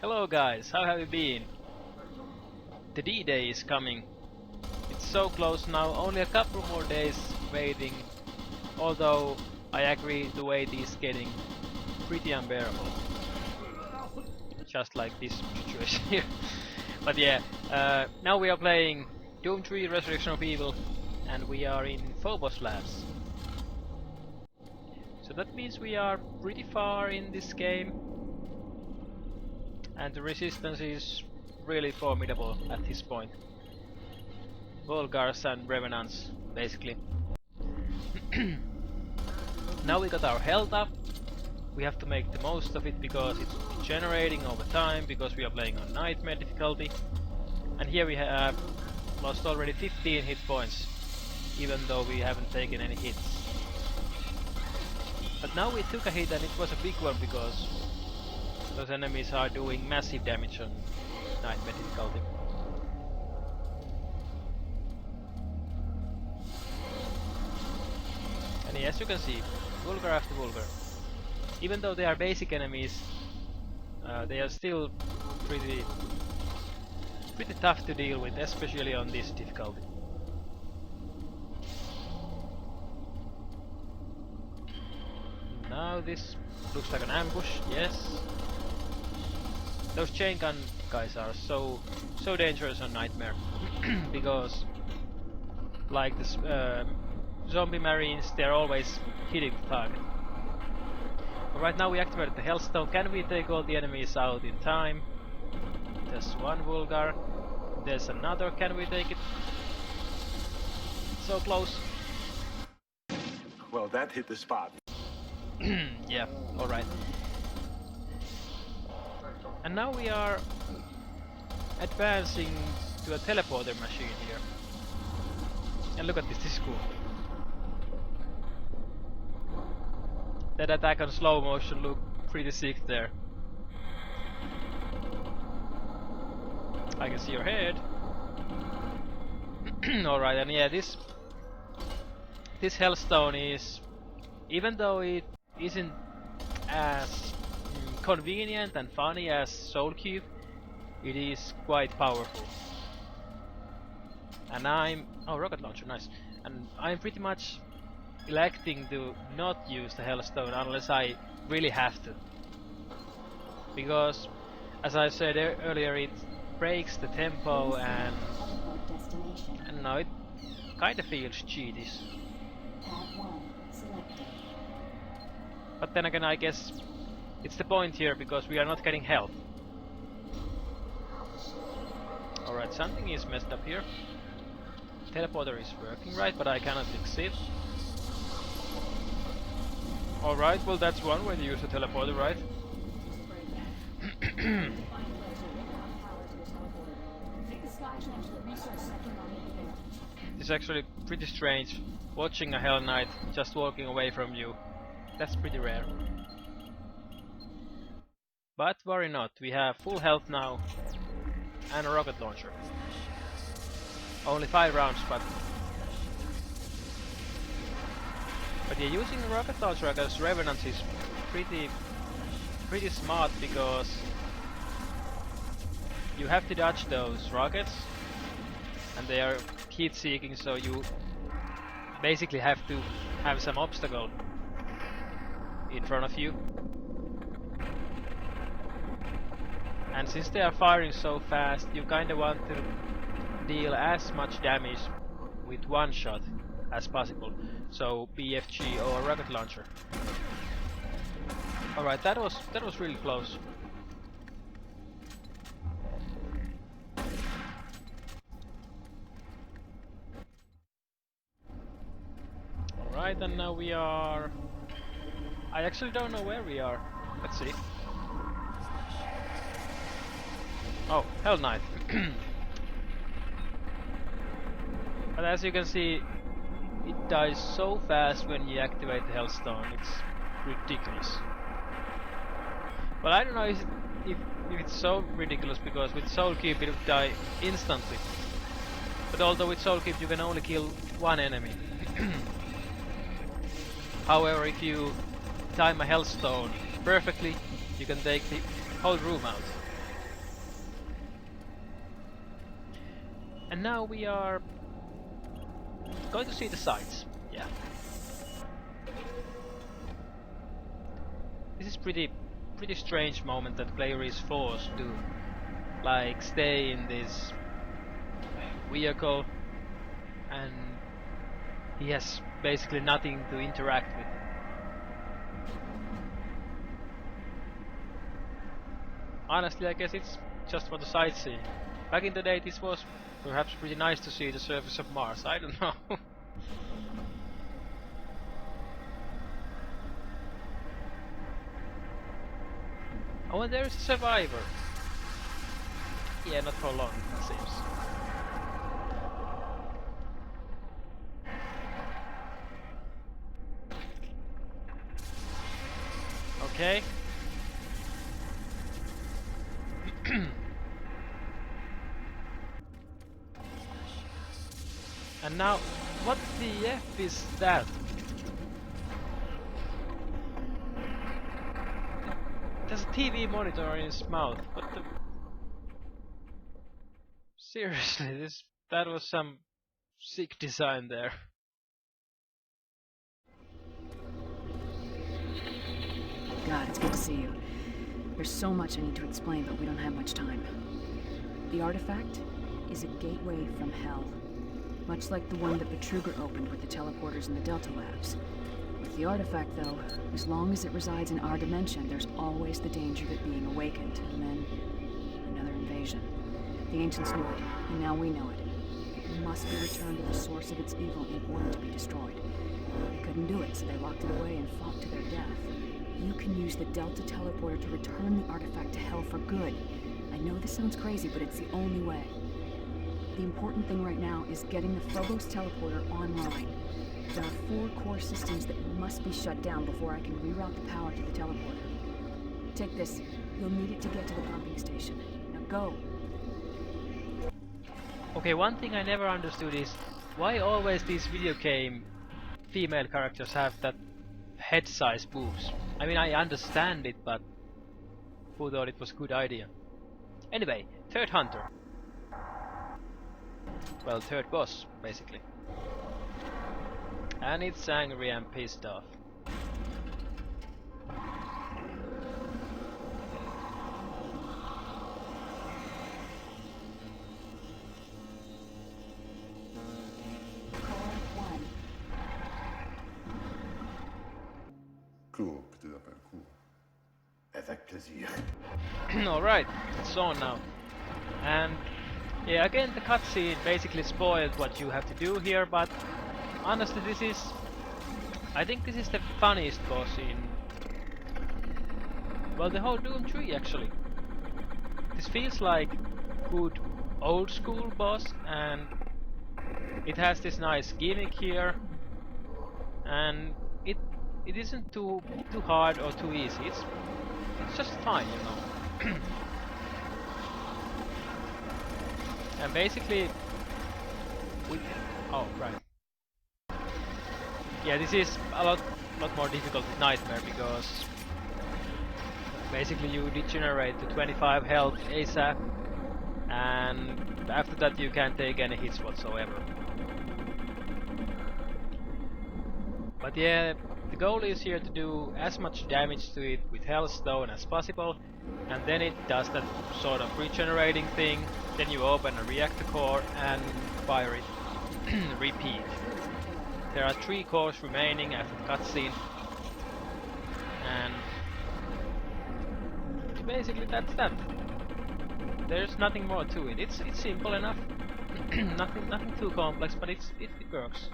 Hello guys, how have you been? The D-Day is coming. It's so close now, only a couple more days waiting. Although I agree the wait is getting pretty unbearable. Just like this situation here. But yeah, now we are playing Doom 3 Resurrection of Evil and we are in Phobos Labs. So that means we are pretty far in this game. And the resistance is really formidable at this point. Vulgars and Revenants, basically. Now we got our health up. We have to make the most of it because it's generating over time, because we are playing on Nightmare difficulty. And here we have lost already 15 hit points, even though we haven't taken any hits. But now we took a hit and it was a big one because those enemies are doing massive damage on Nightmare difficulty. And as you can see, Vulgar after Vulgar. Even though they are basic enemies, they are still pretty tough to deal with, especially on this difficulty. Now this looks like an ambush, yes. Those chain gun guys are so dangerous on Nightmare because, like the zombie marines, they're always hitting the target. But right now we activated the Hellstone. Can we take all the enemies out in time? There's one Vulgar. There's another. Can we take it? So close. Well, that hit the spot. Yeah, alright. And now we are advancing to a teleporter machine here. And look at this is cool. That attack on slow motion looked pretty sick there. I can see your head. Alright, and yeah, this Hellstone is, even though it isn't as convenient and funny as Soul Cube, it is quite powerful. And oh, rocket launcher, nice. And I'm pretty much electing to not use the Hellstone unless I really have to. Because, as I said earlier, it breaks the tempo and now it kinda feels cheatish. But then again, I guess it's the point here because we are not getting health. Alright, something is messed up here. Teleporter is working right, but I cannot fix it. Alright, well that's one way to use the teleporter, right? It's actually pretty strange watching a Hell Knight just walking away from you. That's pretty rare. But worry not, we have full health now and a rocket launcher. Only 5 rounds, but yeah, using a rocket launcher against Revenants is pretty smart because you have to dodge those rockets and they are heat seeking, so you basically have to have some obstacle in front of you. And since they are firing so fast, you kinda want to deal as much damage with one shot as possible. So BFG or rocket launcher. Alright, that was really close. Alright, and now we are... I actually don't know where we are. Let's see. Oh, Hell Knight. But as you can see, it dies so fast when you activate the Hellstone. It's ridiculous. But I don't know if it's so ridiculous because with Soul Cube it would die instantly. But although with Soul Cube you can only kill one enemy. However, if you time a Hellstone perfectly, you can take the whole room out. And now we are going to see the sights. Yeah. This is pretty strange moment that player is forced to like stay in this vehicle and he has basically nothing to interact with. Honestly, I guess it's just for the sightseeing. Back in the day this was perhaps pretty nice to see the surface of Mars, I don't know. Oh, and there is a survivor. Yeah, not for long, it seems. Okay. And now, what the F is that? There's a TV monitor in his mouth. What the? Seriously, that was some sick design there. God, it's good to see you. There's so much I need to explain, but we don't have much time. The artifact is a gateway from hell. Much like the one that Betruger opened with the teleporters in the Delta Labs. With the artifact, though, as long as it resides in our dimension, there's always the danger of it being awakened, and then another invasion. The ancients knew it, and now we know it. It must be returned to the source of its evil in order to be destroyed. They couldn't do it, so they locked it away and fought to their death. You can use the Delta teleporter to return the artifact to hell for good. I know this sounds crazy, but it's the only way. The important thing right now is getting the Phobos teleporter online. There are 4 core systems that must be shut down before I can reroute the power to the teleporter. Take this. You'll need it to get to the pumping station. Now go. Okay, one thing I never understood is why always these video game female characters have that head size boobs. I mean, I understand it, but who thought it was a good idea? Anyway, third hunter. Well, third boss, basically. And it's angry and pissed off. Alright, it's on now. And yeah, again the cutscene basically spoiled what you have to do here, but honestly I think this is the funniest boss in, well, the whole Doom 3 actually. This feels like good old school boss, and it has this nice gimmick here, and it isn't too hard or too easy. It's just fine, you know. And basically, oh right. Yeah, this is a lot more difficult with Nightmare, because basically you degenerate to 25 health ASAP, and after that you can't take any hits whatsoever. But yeah, the goal is here to do as much damage to it with Hellstone as possible, and then it does that sort of regenerating thing. Then you open a reactor core and fire it. Repeat. There are 3 cores remaining after the cutscene, and basically that's that. There's nothing more to it. It's simple enough. nothing too complex, but it works.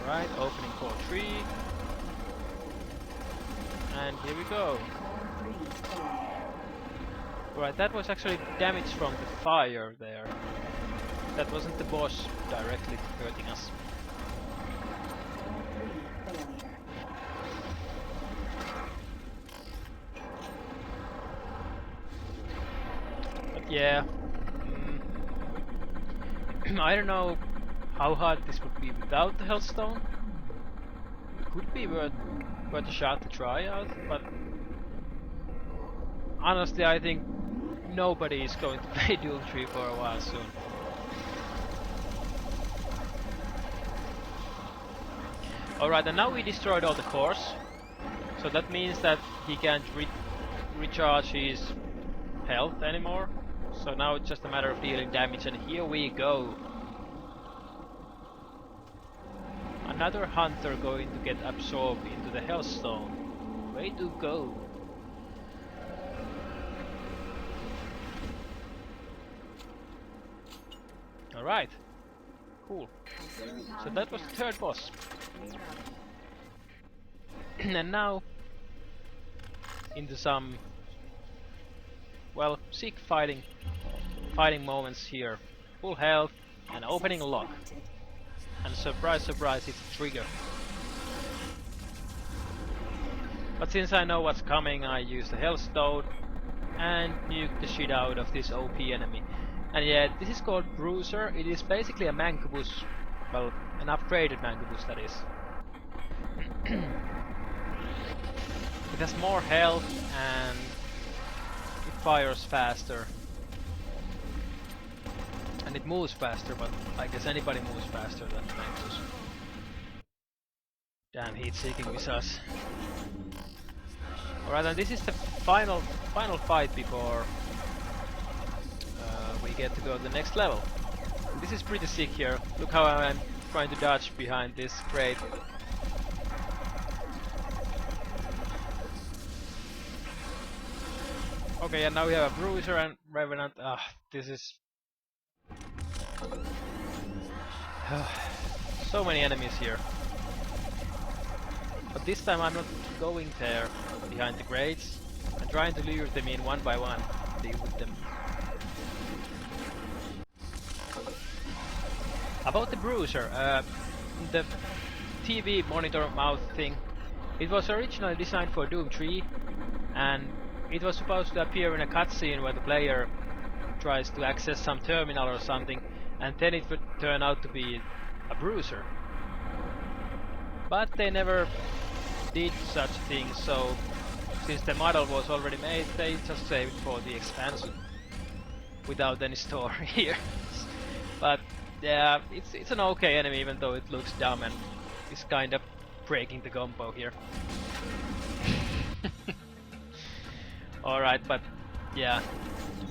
Right, opening core 3. And here we go. Right, that was actually damage from the fire there. That wasn't the boss directly hurting us. But yeah, I don't know how hard this would be without the Hellstone. It could be worth worth a shot to try out, but honestly I think nobody is going to play Doom 3 for a while soon. Alright, and now we destroyed all the cores, so that means that he can't recharge his health anymore. So now it's just a matter of dealing damage, and here we go. Another hunter going to get absorbed into the Hellstone. Way to go. Alright. Cool. So that was the third boss. And now into some, well, sick fighting moments here. Full health and opening a lock. And surprise surprise, it's a trigger. But since I know what's coming, I use the Hellstone and nuke the shit out of this OP enemy. And yeah, this is called Bruiser. It is basically a Mancubus, well, an upgraded Mancubus that is. It has more health and it fires faster. And it moves faster, but I guess anybody moves faster than Mancubus. Damn heat-seeking missiles. Alright, and this is the final fight before we get to go to the next level. This is pretty sick here. Look how I'm trying to dodge behind this crate. Okay, and now we have a Bruiser and Revenant. This is so many enemies here. But this time I'm not going there behind the crates. I'm trying to lure them in one by one, deal with them. About the Bruiser, the TV monitor mouth thing, it was originally designed for Doom 3, and it was supposed to appear in a cutscene where the player tries to access some terminal or something, and then it would turn out to be a Bruiser. But they never did such a thing, so since the model was already made, they just saved it for the expansion without any story here. But yeah, it's an okay enemy, even though it looks dumb and is kind of breaking the combo here. Alright, but yeah,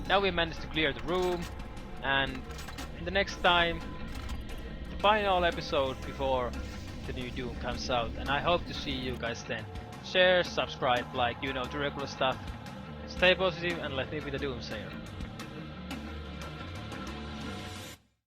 now we managed to clear the room, and in the next time, the final episode before the new Doom comes out, and I hope to see you guys then. Share, subscribe, like, you know, the regular stuff. Stay positive and let me be the Doomsayer.